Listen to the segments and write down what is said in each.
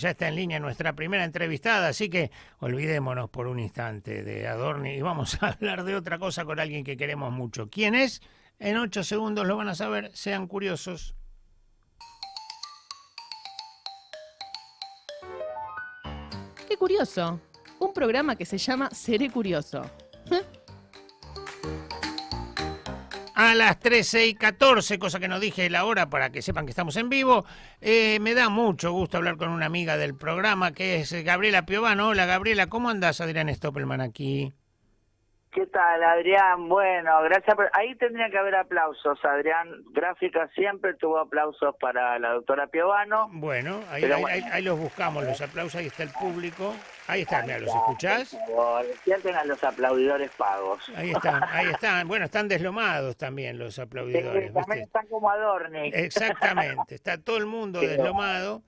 Ya está en línea nuestra primera entrevistada, así que olvidémonos por un instante de Adorni y vamos a hablar de otra cosa con alguien que queremos mucho. ¿Quién es? En 8 segundos lo van a saber, sean curiosos. Qué curioso. Un programa que se llama Seré Curioso. A las 13:14, cosa que no dije la hora para que sepan que estamos en vivo, me da mucho gusto hablar con una amiga del programa que es Gabriela Piovano. Hola Gabriela, ¿cómo andás? Adrián Stoppelman aquí. ¿Qué tal, Adrián? Bueno, gracias. Ahí tendría que haber aplausos, Adrián. Gráfica siempre tuvo aplausos para la doctora Piovano, Bueno, pero bueno. ahí los buscamos, los aplausos, ahí está el público. Ahí está, Ahí mira, ¿los está, por escuchás? favor, despierten a los aplaudidores pagos. Ahí están, ahí están. Bueno, están deslomados también los Sí, aplaudidores, también ¿viste? están como Adorni. Exactamente, está todo el mundo Qué bueno. deslomado.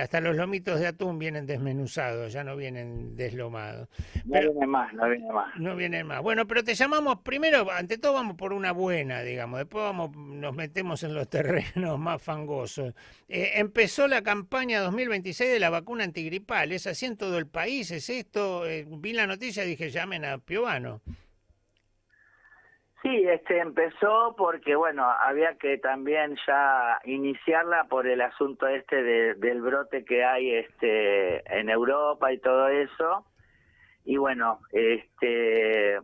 Hasta los lomitos de atún vienen desmenuzados, ya no vienen deslomados. No Pero viene más, no viene más. no vienen más. Bueno, pero te llamamos primero, ante todo vamos por una buena, digamos, después nos metemos en los terrenos más fangosos. Empezó la campaña 2026 de la vacuna antigripal, ¿es así en todo el país? ¿Es esto? Vi la noticia y dije, llamen a Piovano. Sí, empezó porque, bueno, había que también ya iniciarla por el asunto del brote que hay en Europa y todo eso. Y bueno,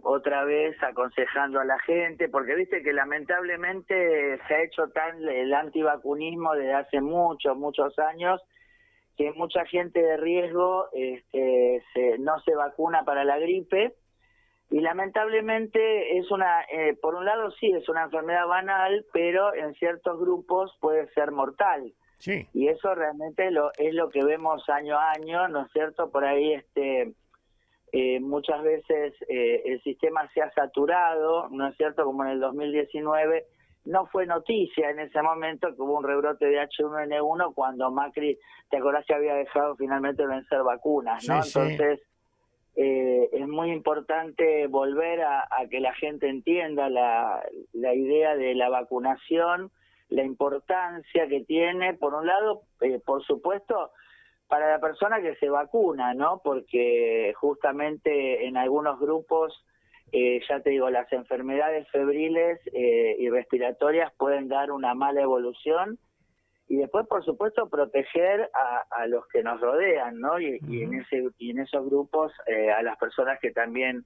otra vez aconsejando a la gente, porque viste que lamentablemente se ha hecho tan el antivacunismo desde hace muchos años, que mucha gente de riesgo no se vacuna para la gripe, y lamentablemente por un lado sí, es una enfermedad banal, pero en ciertos grupos puede ser mortal. Sí. Y eso realmente es lo que vemos año a año, ¿no es cierto? Por ahí muchas veces el sistema se ha saturado, ¿no es cierto? Como en el 2019, no fue noticia en ese momento que hubo un rebrote de H1N1 cuando Macri, ¿te acordás que había dejado finalmente vencer vacunas, no? Sí, sí. Entonces, es muy importante volver a que la gente entienda la idea de la vacunación, la importancia que tiene, por un lado, por supuesto, para la persona que se vacuna, ¿no? Porque justamente en algunos grupos, ya te digo, las enfermedades febriles y respiratorias pueden dar una mala evolución, y después, por supuesto, proteger a los que nos rodean, ¿no? Y en esos grupos a las personas que también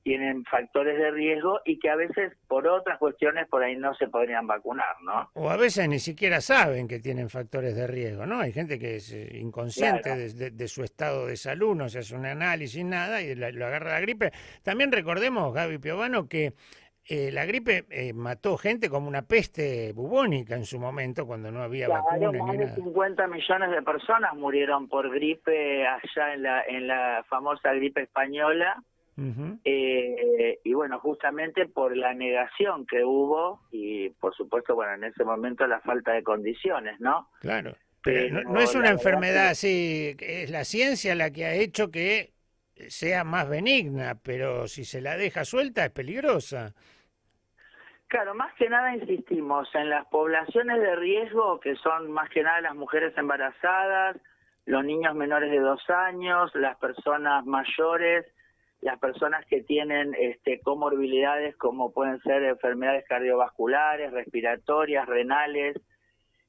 tienen factores de riesgo y que a veces por otras cuestiones por ahí no se podrían vacunar, ¿no? O a veces ni siquiera saben que tienen factores de riesgo, ¿no? Hay gente que es inconsciente Claro. de su estado de salud, no se hace un análisis, nada, y lo agarra la gripe. También recordemos, Gaby Piovano, que la gripe mató gente como una peste bubónica en su momento, cuando no había Claro, vacuna ni más de nada. 50 millones de personas murieron por gripe allá en la famosa gripe española. Ujú. Y bueno, justamente por la negación que hubo y por supuesto, bueno, en ese momento la falta de condiciones, ¿no? Claro, pero no Pero es la una verdad enfermedad que, así, que es la ciencia la que ha hecho que sea más benigna, pero si se la deja suelta es peligrosa. claro, más que nada insistimos en las poblaciones de riesgo, que son más que nada las mujeres embarazadas, los niños menores de 2 años, las personas mayores, las personas que tienen comorbilidades como pueden ser enfermedades cardiovasculares, respiratorias, renales,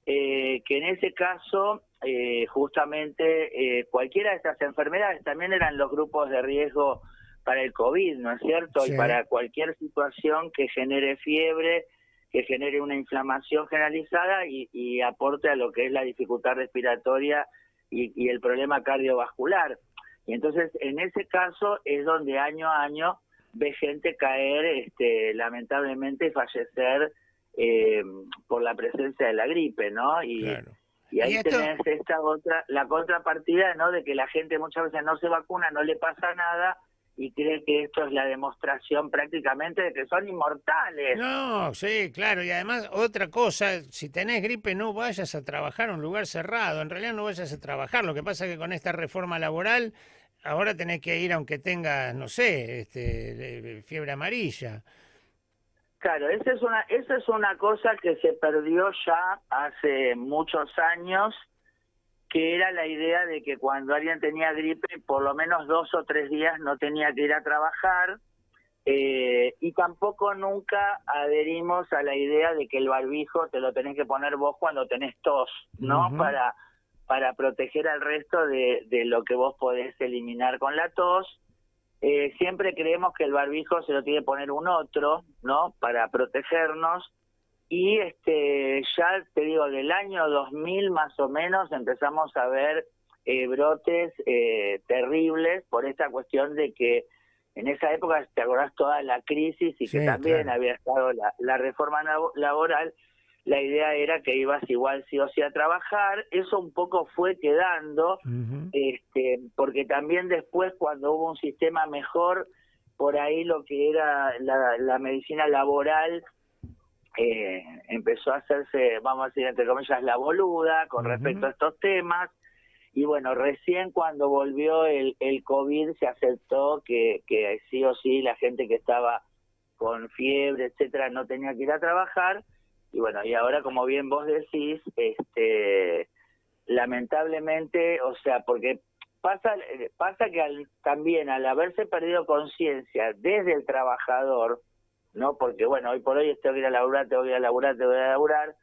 que en ese caso justamente cualquiera de estas enfermedades también eran los grupos de riesgo para el COVID, ¿no es cierto? Y Sí. para cualquier situación que genere fiebre, que genere una inflamación generalizada y aporte a lo que es la dificultad respiratoria y el problema cardiovascular. Y entonces, en ese caso es donde año a año ve gente caer, lamentablemente, y fallecer por la presencia de la gripe, ¿no? Claro. Y Y ahí esto, tenés la contrapartida, ¿no? De que la gente muchas veces no se vacuna, no le pasa nada y cree que esto es la demostración prácticamente de que son inmortales. no, sí, claro, y además otra cosa, si tenés gripe no vayas a trabajar a un lugar cerrado, en realidad no vayas a trabajar, lo que pasa es que con esta reforma laboral ahora tenés que ir aunque tengas, no sé, fiebre amarilla. Claro, esa es una cosa que se perdió ya hace muchos años, que era la idea de que cuando alguien tenía gripe, por lo menos 2 o 3 días no tenía que ir a trabajar, y tampoco nunca adherimos a la idea de que el barbijo te lo tenés que poner vos cuando tenés tos, ¿no? Para proteger al resto de lo que vos podés eliminar con la tos. Siempre creemos que el barbijo se lo tiene que poner un otro, ¿no? Para protegernos. Y ya te digo, del año 2000 más o menos empezamos a ver brotes terribles por esta cuestión de que en esa época, te acordás, toda la crisis y que también había estado la reforma laboral. La idea era que ibas igual sí o sí a trabajar. Eso un poco fue quedando, porque también después, cuando hubo un sistema mejor, por ahí lo que era la medicina laboral empezó a hacerse, vamos a decir, entre comillas, la boluda con respecto a estos temas. Y bueno, recién cuando volvió el COVID se aceptó que sí o sí la gente que estaba con fiebre, etcétera, no tenía que ir a trabajar. Y bueno, y ahora, como bien vos decís, lamentablemente, o sea, porque pasa que también al haberse perdido conciencia desde el trabajador, ¿no? Porque bueno, hoy por hoy tengo que ir a laburar, tengo que ir a laburar, tengo que ir a laburar,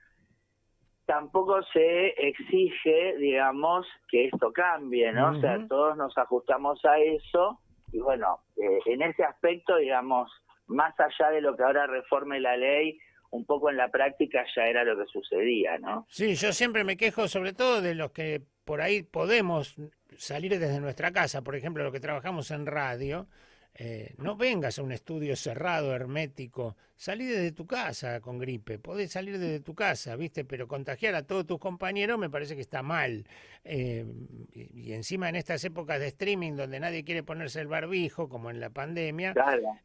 tampoco se exige, digamos, que esto cambie, ¿no? O sea, todos nos ajustamos a eso, y bueno, en ese aspecto, digamos, más allá de lo que ahora reforme la ley, un poco en la práctica ya era lo que sucedía, ¿no? Sí, yo siempre me quejo sobre todo de los que por ahí podemos salir desde nuestra casa, por ejemplo, los que trabajamos en radio. No vengas a un estudio cerrado, hermético, salí desde tu casa con gripe, podés salir desde tu casa, ¿viste? Pero contagiar a todos tus compañeros me parece que está mal. Y encima en estas épocas de streaming donde nadie quiere ponerse el barbijo, como en la pandemia,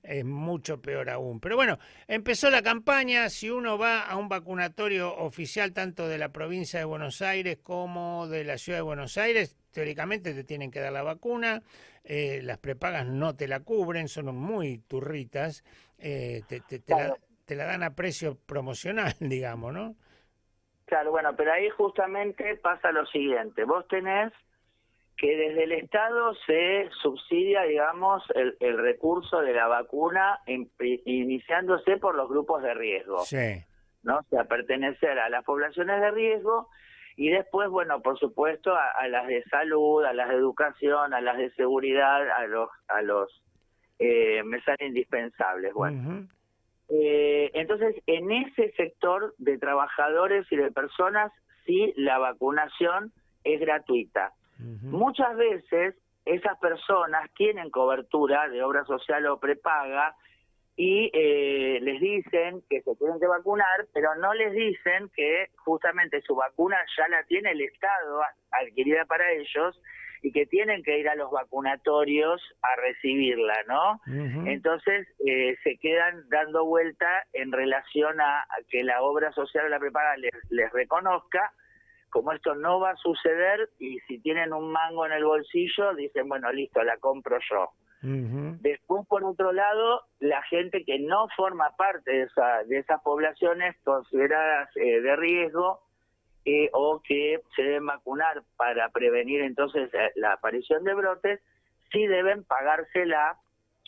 es mucho peor aún. Pero bueno, empezó la campaña. Si uno va a un vacunatorio oficial tanto de la provincia de Buenos Aires como de la ciudad de Buenos Aires, teóricamente te tienen que dar la vacuna. Las prepagas no te la cubren, son muy turritas, te la dan a precio promocional, digamos, ¿no? Claro, bueno, pero ahí justamente pasa lo siguiente. Vos tenés que desde el Estado se subsidia, digamos, el recurso de la vacuna iniciándose por los grupos de riesgo. Sí. ¿No? O sea, pertenecer a las poblaciones de riesgo. Y después, bueno, por supuesto, a las de salud, a las de educación, a las de seguridad, a los me salen indispensables. Bueno, entonces, en ese sector de trabajadores y de personas, sí, la vacunación es gratuita. Muchas veces, esas personas tienen cobertura de obra social o prepaga, y les dicen que se tienen que vacunar, pero no les dicen que justamente su vacuna ya la tiene el Estado adquirida para ellos y que tienen que ir a los vacunatorios a recibirla, ¿no? Entonces se quedan dando vuelta en relación a que la obra social o la prepaga les reconozca. Como esto no va a suceder, y si tienen un mango en el bolsillo, dicen, bueno, listo, la compro yo. Después, por otro lado, la gente que no forma parte de esas poblaciones consideradas de riesgo o que se deben vacunar para prevenir entonces la aparición de brotes, sí deben pagársela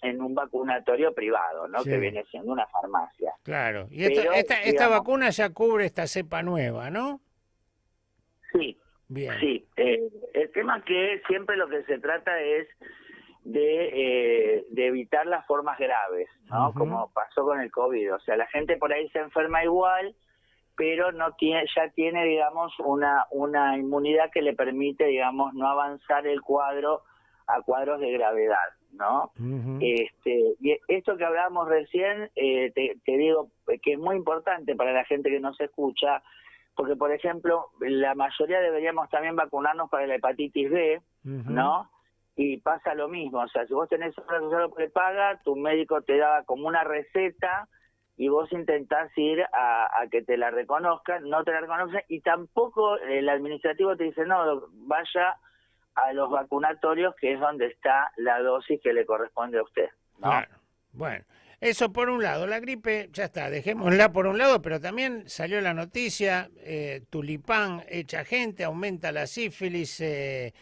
en un vacunatorio privado, ¿no? Sí. Que viene siendo una farmacia. Claro. Y esta vacuna ya cubre esta cepa nueva, ¿no? Sí. Bien. Sí. El tema es que siempre lo que se trata es de evitar las formas graves, ¿no? Como pasó con el COVID. O sea, la gente por ahí se enferma igual, pero ya tiene, digamos, una inmunidad que le permite, digamos, no avanzar el cuadro a cuadros de gravedad, ¿no? Y esto que hablábamos recién, te digo que es muy importante para la gente que nos escucha, porque, por ejemplo, la mayoría deberíamos también vacunarnos para la hepatitis B, ¿no? Y pasa lo mismo, o sea, si vos tenés obra social prepaga, tu médico te da como una receta y vos intentás ir a que te la reconozcan, no te la reconocen, y tampoco el administrativo te dice, no, vaya a los vacunatorios, que es donde está la dosis que le corresponde a usted, ¿no? Claro. Bueno, Eso por un lado, la gripe, ya está, dejémosla por un lado, pero también salió la noticia, tulipán echa gente, aumenta la sífilis, se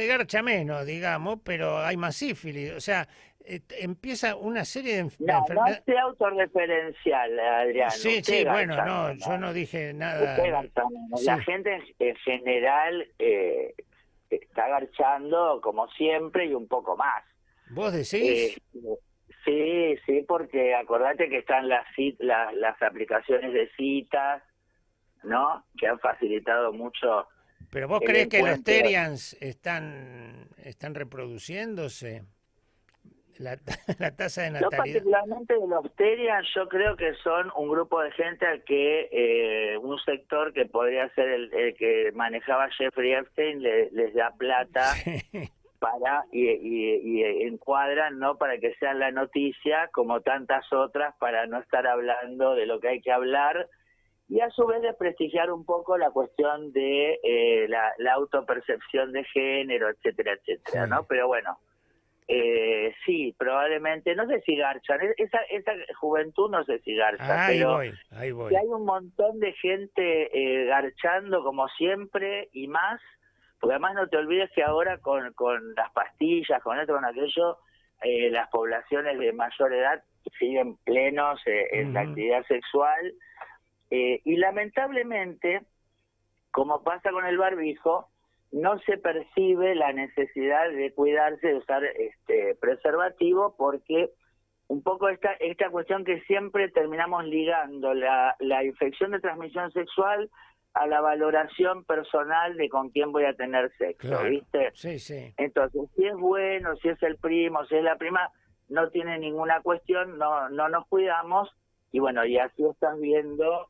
garcha menos, digamos, pero hay más sífilis, o sea, empieza una serie de No, no enfermedades. sea autorreferencial, Adrián. Sí, Usted sí, bueno, garcha no, yo menos. no dije Usted nada. garcha menos. La Sí, gente en general está garchando como siempre y un poco más. ¿vos Eh, decís? sí, sí, porque acordate que están las aplicaciones de citas, ¿no? Que han facilitado mucho ¿Pero vos el creés que los encuentro. Terians están reproduciéndose? La, la tasa de Yo natalidad. particularmente de los Terian, yo creo que son un grupo de gente al que un sector que podría ser el que manejaba Jeffrey Epstein les da plata Sí. para y encuadran, ¿no? Para que sean la noticia, como tantas otras, para no estar hablando de lo que hay que hablar y a su vez desprestigiar un poco la cuestión de la autopercepción de género, etcétera, etcétera, Sí. ¿no? Pero bueno, sí, probablemente, no sé si garchan, esa juventud no sé si garcha, Ahí pero voy, ahí que voy. hay un montón de gente garchando como siempre y más, porque además no te olvides que ahora con las pastillas, con esto, con aquello, las poblaciones de mayor edad siguen plenos en la Ujú. actividad sexual y lamentablemente, como pasa con el barbijo, no se percibe la necesidad de cuidarse, de usar preservativo, porque un poco esta cuestión que siempre terminamos ligando la infección de transmisión sexual a la valoración personal de con quién voy a tener sexo, Claro, ¿viste? sí, sí. Entonces, si es bueno, si es el primo, si es la prima, no tiene ninguna cuestión, no nos cuidamos. Y bueno, y así estás viendo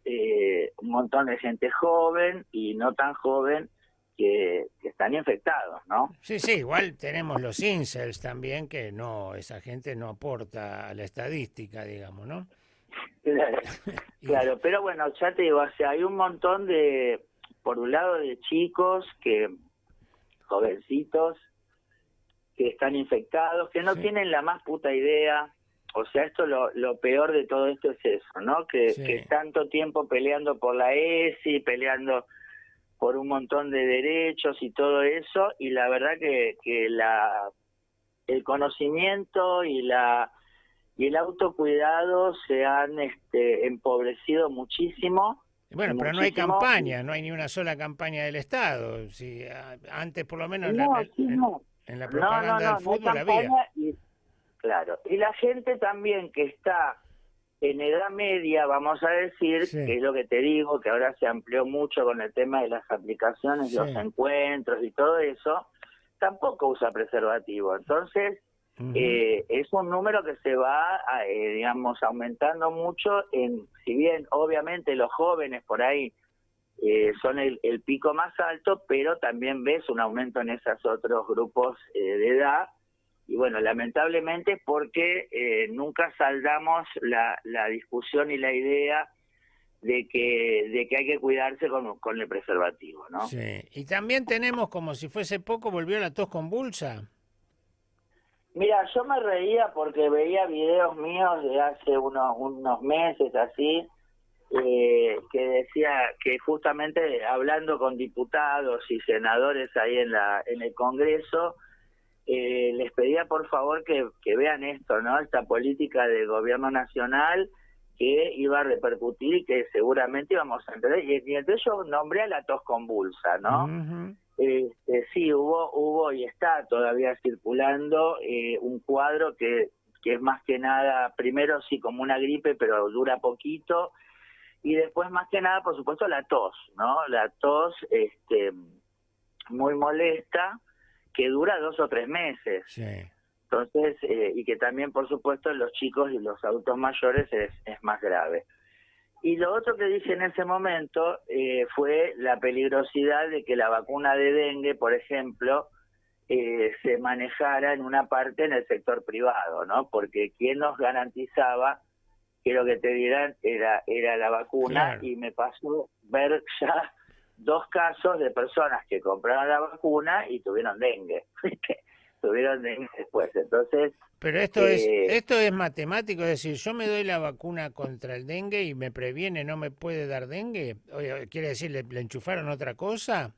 un montón de gente joven y no tan joven que están infectados, ¿no? Sí, sí, igual tenemos los incels también, que no, esa gente no aporta a la estadística, digamos, ¿no? Claro, Y, claro, pero bueno, ya te digo, o sea, hay un montón por un lado, de chicos jovencitos, que están infectados, que no sí, tienen la más puta idea. O sea, esto lo peor de todo esto es eso, ¿no? Que sí. tanto tiempo peleando por la ESI, peleando por un montón de derechos y todo eso, y la verdad que el conocimiento y el autocuidado se han empobrecido muchísimo, Bueno, pero no hay muchísimo. campaña, no hay ni una sola campaña del Estado. Si antes, por lo menos No, sí, no. en la propaganda del No hay fútbol había. campaña y claro. Y la gente también que está en edad media, vamos a decir, que Sí, es lo que te digo, que ahora se amplió mucho con el tema de las aplicaciones, los sí. encuentros y todo eso, tampoco usa preservativo. Entonces, Ujú. es un número que se va, digamos, aumentando mucho, si bien obviamente los jóvenes por ahí son el pico más alto, pero también ves un aumento en esos otros grupos de edad. Y bueno, lamentablemente porque nunca saldamos la discusión y la idea de que hay que cuidarse con el preservativo, ¿no? Sí. Y también tenemos, como si fuese poco, volvió la tos convulsa. Mira, yo me reía porque veía videos míos de hace unos meses así, que decía que justamente hablando con diputados y senadores ahí en el Congreso, les pedía por favor que vean esto, ¿no? Esta política del gobierno nacional que iba a repercutir y que seguramente íbamos a entender. Y entonces yo nombré a la tos convulsa, ¿no? Ujú. Sí, hubo y está todavía circulando un cuadro que es más que nada, primero sí como una gripe, pero dura poquito, y después más que nada, por supuesto, la tos, ¿no? La tos muy molesta, que dura 2 o 3 meses. Sí. Entonces, y que también, por supuesto, en los chicos y los adultos mayores es más grave. Y lo otro que dije en ese momento fue la peligrosidad de que la vacuna de dengue, por ejemplo, se manejara en una parte en el sector privado, ¿no? Porque quien nos garantizaba que lo que te dieran era la vacuna, Claro. y me pasó ver ya 2 casos de personas que compraron la vacuna y tuvieron dengue. tuvieron dengue después. Entonces, Pero esto es matemático, es decir, yo me doy la vacuna contra el dengue y me previene, ¿no me puede dar dengue? Oye, ¿quiere decir, le enchufaron otra cosa?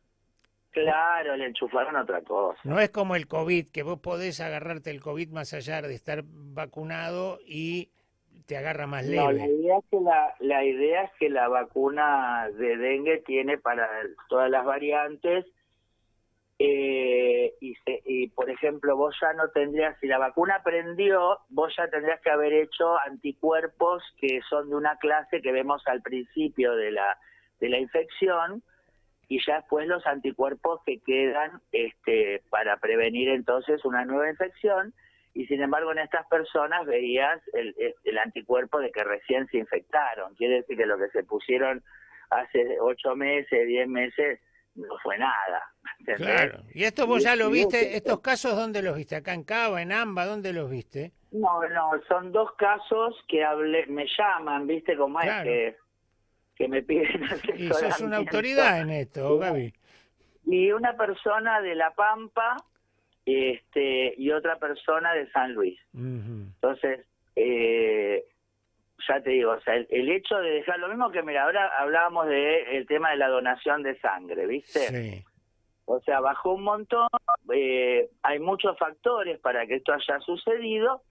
claro, le enchufaron otra cosa. No es como el COVID, que vos podés agarrarte el COVID más allá de estar vacunado y te agarra más No, leve. la idea es que la vacuna de dengue tiene para todas las variantes y por ejemplo vos ya no tendrías, si la vacuna prendió, vos ya tendrías que haber hecho anticuerpos que son de una clase que vemos al principio de la infección y ya después los anticuerpos que quedan para prevenir entonces una nueva infección. Y sin embargo en estas personas veías el anticuerpo de que recién se infectaron. Quiere decir que lo que se pusieron hace 8 meses, 10 meses, no fue nada. ¿Entendés? Claro. ¿Y esto vos ya lo viste? ¿Estos casos dónde los viste? ¿Acá en Cava, en AMBA? ¿Dónde los viste? No, son 2 casos que me llaman, ¿viste? Como Claro. que me piden Y sos una autoridad en esto, Gaby. Y una persona de La Pampa y otra persona de San Luis. Entonces, ya te digo, o sea, el hecho de dejar lo mismo que, mira, ahora hablábamos el tema de la donación de sangre, ¿viste? Sí. O sea, bajó un montón, hay muchos factores para que esto haya sucedido,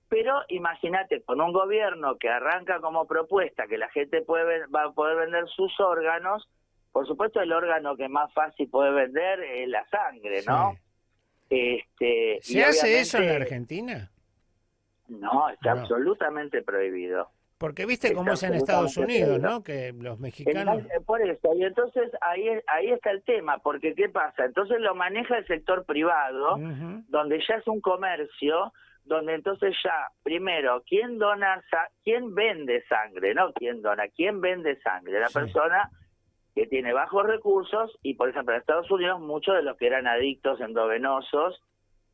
pero imagínate, con un gobierno que arranca como propuesta que la gente va a poder vender sus órganos, por supuesto el órgano que más fácil puede vender es la sangre, ¿no? Sí. ¿Se hace eso en la Argentina? No, está absolutamente prohibido. Porque viste cómo es en Estados Unidos, ¿no? Que los mexicanos... Por eso, y entonces ahí está el tema, porque ¿qué pasa? Entonces lo maneja el sector privado, donde ya es un comercio, donde entonces ya, primero, ¿quién vende sangre? No, ¿quién dona? ¿Quién vende sangre? La persona que tiene bajos recursos y, por ejemplo, en Estados Unidos muchos de los que eran adictos endovenosos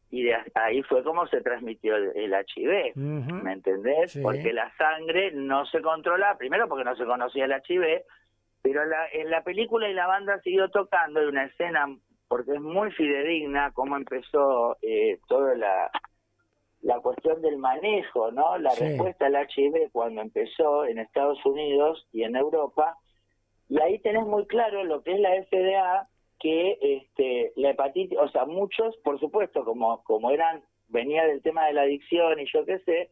y de ahí fue como se transmitió el HIV, ¿me entendés? Sí. Porque la sangre no se controla, primero porque no se conocía el HIV, pero en la película y la banda siguió tocando, hay una escena, porque es muy fidedigna cómo empezó toda la cuestión del manejo, ¿no? La respuesta al HIV cuando empezó en Estados Unidos y en Europa, y ahí tenés muy claro lo que es la FDA, que la hepatitis, o sea, muchos, por supuesto, como venía del tema de la adicción y yo qué sé,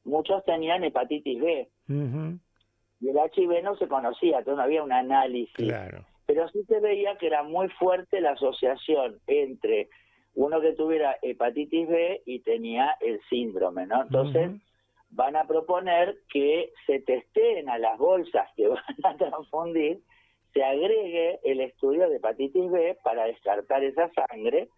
muchos tenían hepatitis B. Y el HIV no se conocía, entonces no había un análisis. Claro. Pero sí se veía que era muy fuerte la asociación entre uno que tuviera hepatitis B y tenía el síndrome, ¿no? Entonces van a proponer que se testeen a las bolsas que van a transfundir, se agregue el estudio de hepatitis B para descartar esa sangre,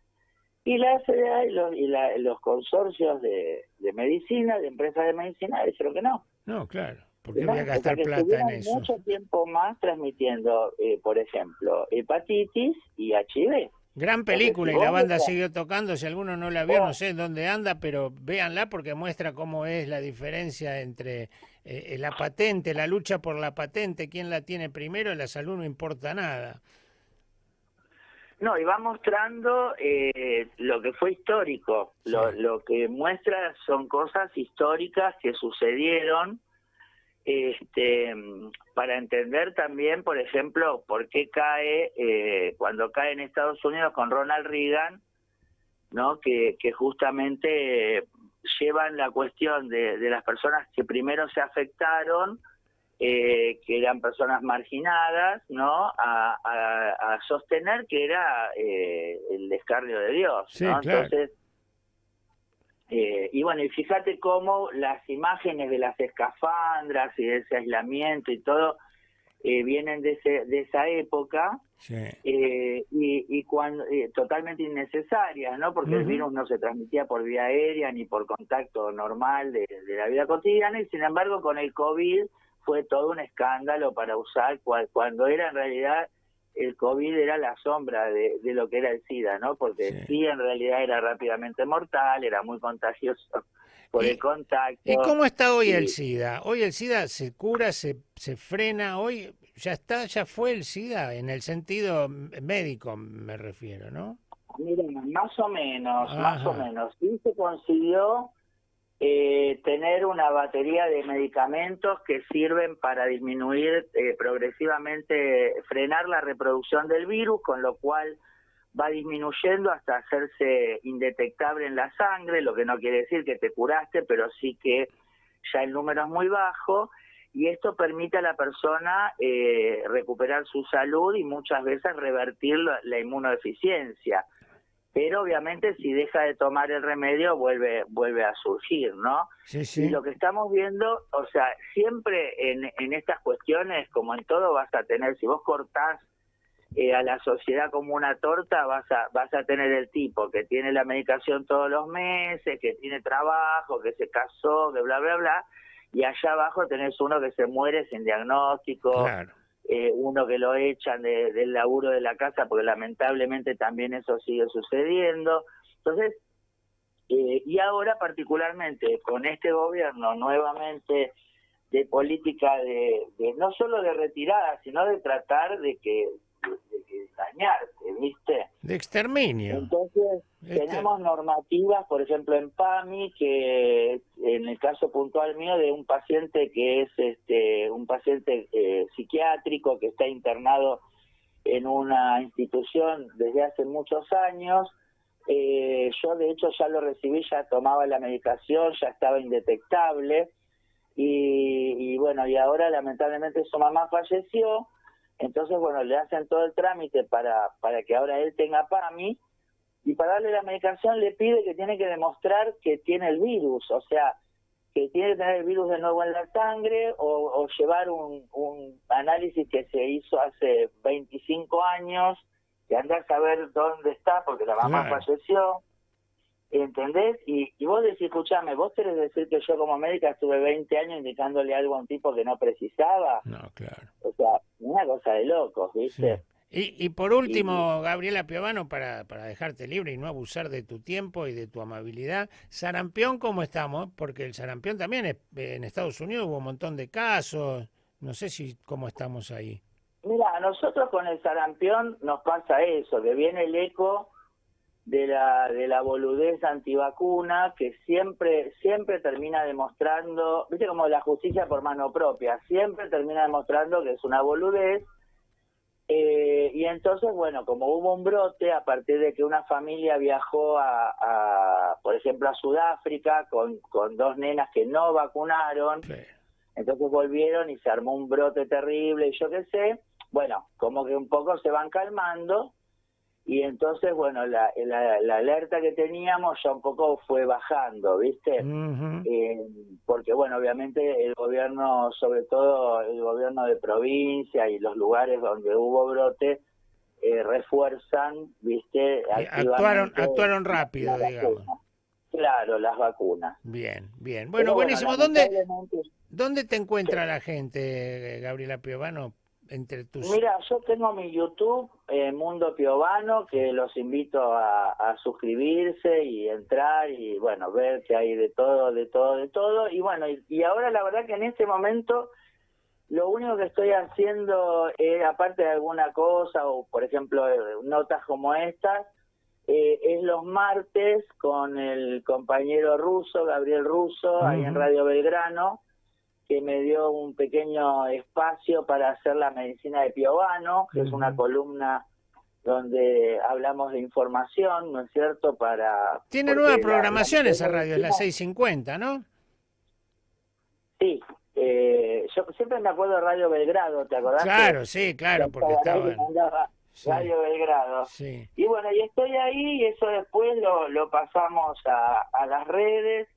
y la FDA y los consorcios de medicina, de empresas de medicina, dijeron que no. No, claro, porque No, voy a gastar o sea, que plata en eso. mucho tiempo más transmitiendo, por ejemplo, hepatitis y HIV. Gran película, y la banda siguió tocando. Si alguno no la vio, no sé dónde anda, pero véanla porque muestra cómo es la diferencia entre la patente, la lucha por la patente, quién la tiene primero, la salud no importa nada. No, y va mostrando lo que fue histórico. Sí. Lo que muestra son cosas históricas que sucedieron, para entender también, por ejemplo, por qué cuando cae en Estados Unidos con Ronald Reagan, ¿no? Que justamente llevan la cuestión de las personas que primero se afectaron, que eran personas marginadas, ¿no? A sostener que era el escarnio de Dios, Sí, ¿no? claro. Entonces, y bueno, y fíjate cómo las imágenes de las escafandras y de ese aislamiento y todo vienen de esa época, Sí. y cuando totalmente innecesarias, ¿no? Porque el virus no se transmitía por vía aérea ni por contacto normal de la vida cotidiana, y sin embargo con el COVID fue todo un escándalo para usar cuando era en realidad el COVID era la sombra de lo que era el SIDA, ¿no? Porque sí en realidad era rápidamente mortal, era muy contagioso por el contacto. ¿Y cómo está hoy el SIDA? Hoy el SIDA se cura, se frena, hoy ya fue el SIDA, en el sentido médico me refiero, ¿no? Mira, más o menos, más o Ajá. menos. Sí se consiguió tener una batería de medicamentos que sirven para disminuir progresivamente, frenar la reproducción del virus, con lo cual va disminuyendo hasta hacerse indetectable en la sangre, lo que no quiere decir que te curaste, pero sí que ya el número es muy bajo, y esto permite a la persona recuperar su salud y muchas veces revertir la inmunodeficiencia. Pero obviamente si deja de tomar el remedio vuelve a surgir, ¿no? Sí, Y sí. lo que estamos viendo, o sea, siempre en estas cuestiones, como en todo, vas a tener, si vos cortás a la sociedad como una torta, vas a tener el tipo que tiene la medicación todos los meses, que tiene trabajo, que se casó, que bla, bla, bla, y allá abajo tenés uno que se muere sin diagnóstico, Claro. uno que lo echan del laburo de la casa, porque lamentablemente también eso sigue sucediendo. Entonces, y ahora particularmente con este gobierno nuevamente de política de no solo de retirada, sino de tratar de que dañarte, ¿viste? De exterminio. Entonces, Este, tenemos normativas, por ejemplo, en PAMI, que en el caso puntual mío de un paciente que es un paciente psiquiátrico que está internado en una institución desde hace muchos años, yo de hecho ya lo recibí, ya tomaba la medicación, ya estaba indetectable, y bueno, y ahora lamentablemente su mamá falleció, entonces bueno, le hacen todo el trámite para que ahora él tenga PAMI, y para darle la medicación le pide que tiene que demostrar que tiene el virus, o sea, que tiene que tener el virus de nuevo en la sangre o llevar un análisis que se hizo hace 25 años, que anda a saber dónde está porque la mamá claro. falleció, ¿entendés? Y vos decís, escuchame, vos querés decir que yo como médica estuve 20 años indicándole algo a un tipo que no precisaba, No, claro. o sea, una cosa de locos, Sí. ¿viste? Y por Y último, Gabriela Piovano, para dejarte libre y no abusar de tu tiempo y de tu amabilidad, sarampión, ¿cómo estamos? Porque el sarampión también en Estados Unidos hubo un montón de casos. No sé si cómo estamos ahí. mira, a nosotros con el sarampión nos pasa eso, que viene el eco de la boludez antivacuna que siempre termina demostrando, viste como la justicia por mano propia, siempre termina demostrando que es una boludez, y entonces bueno, como hubo un brote a partir de que una familia viajó por ejemplo a Sudáfrica con dos nenas que no vacunaron, Sí. entonces volvieron y se armó un brote terrible y yo qué sé, bueno, como que un poco se van calmando. Y entonces, bueno, la alerta que teníamos ya un poco fue bajando, ¿viste? Ujú. Porque, bueno, obviamente el gobierno, sobre todo el gobierno de provincia y los lugares donde hubo brote, refuerzan, ¿viste? Actuaron, Activamente actuaron la rápido, digamos. vacuna. Claro, las vacunas. Bien, bien. Bueno, Pero bueno, buenísimo. ¿Dónde, lamentablemente... dónde te encuentra la gente, Gabriela Piovano, entre tus... Mira, yo tengo mi YouTube, Mundo Piovano, que los invito a suscribirse y entrar y, bueno, ver que hay de todo, de todo, de todo. Y bueno, y ahora la verdad que en este momento lo único que estoy haciendo, aparte de alguna cosa, o por ejemplo, notas como estas, es los martes con el compañero Russo, Gabriel Russo, ahí en Ujú, Radio Belgrano, que me dio un pequeño espacio para hacer la medicina de Piovano, que es una ujú. columna donde hablamos de información, ¿no es cierto? Tiene nueva Porque la programación esa radio, es la medicina, 650, ¿no? sí, yo siempre me acuerdo de Radio Belgrado, ¿te acordás Claro, sí, que claro, porque estaba ahí que estaban... mandaba Sí, Radio Belgrado? sí. Y bueno, y estoy ahí y eso después lo pasamos a las redes.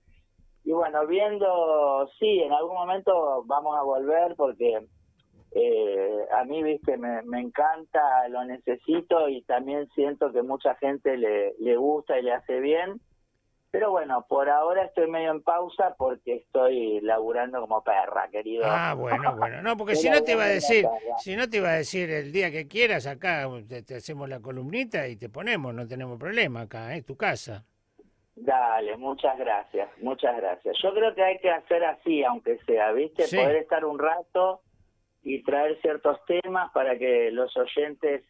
Y bueno, viendo, sí, en algún momento vamos a volver porque a mí, viste, me encanta, lo necesito y también siento que mucha gente le gusta y le hace bien. Pero bueno, por ahora estoy medio en pausa porque estoy laburando como perra, querido. Ah, bueno, bueno. No, porque Estoy si no te iba a laburando como decir, perra. si no te iba a decir el día que quieras acá, te hacemos la columnita y te ponemos, no tenemos problema acá, es tu casa. Dale, muchas gracias, muchas gracias. Yo creo que hay que hacer así, aunque sea, ¿viste? Sí, Poder estar un rato y traer ciertos temas para que los oyentes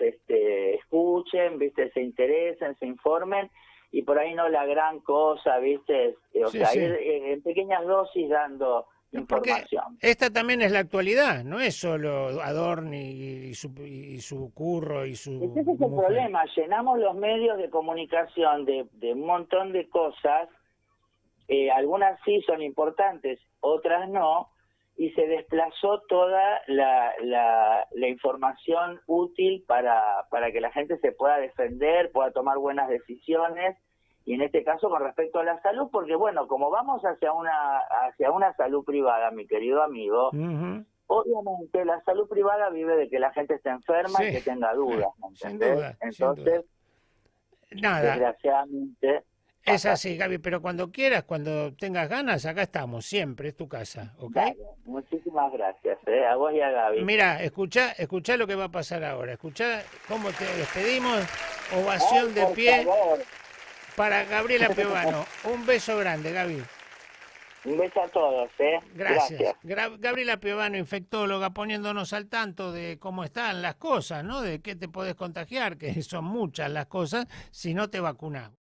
escuchen, ¿viste? Se interesen, se informen, y por ahí no la gran cosa, ¿viste? O Sí, sea, sí. ir en pequeñas dosis dando Porque información. esta también es la actualidad, no es solo Adorni y su curro y su Ese es el mujer. problema, llenamos los medios de comunicación de un montón de cosas, algunas sí son importantes, otras no, y se desplazó toda la información útil para que la gente se pueda defender, pueda tomar buenas decisiones, y en este caso con respecto a la salud, porque bueno, como vamos hacia una salud privada, mi querido amigo, Ujú. obviamente la salud privada vive de que la gente esté enferma y Sí, que tenga dudas, ¿me sin entendés? duda, sin duda. Entonces, Nada, desgraciadamente, es pasa así, así. Gaby, pero cuando quieras, cuando tengas ganas, acá estamos, siempre, es tu casa, ¿ok? Dale, muchísimas gracias, a vos y a Gaby. Mira, escucha lo que va a pasar ahora, escucha cómo te despedimos, Ay, ovación de por pie favor, para Gabriela Piovano. Un beso grande, Gaby. un beso a todos, Gracias. gracias. Gabriela Piovano, infectóloga, poniéndonos al tanto de cómo están las cosas, ¿no? De qué te podés contagiar, que son muchas las cosas, si no te vacunás.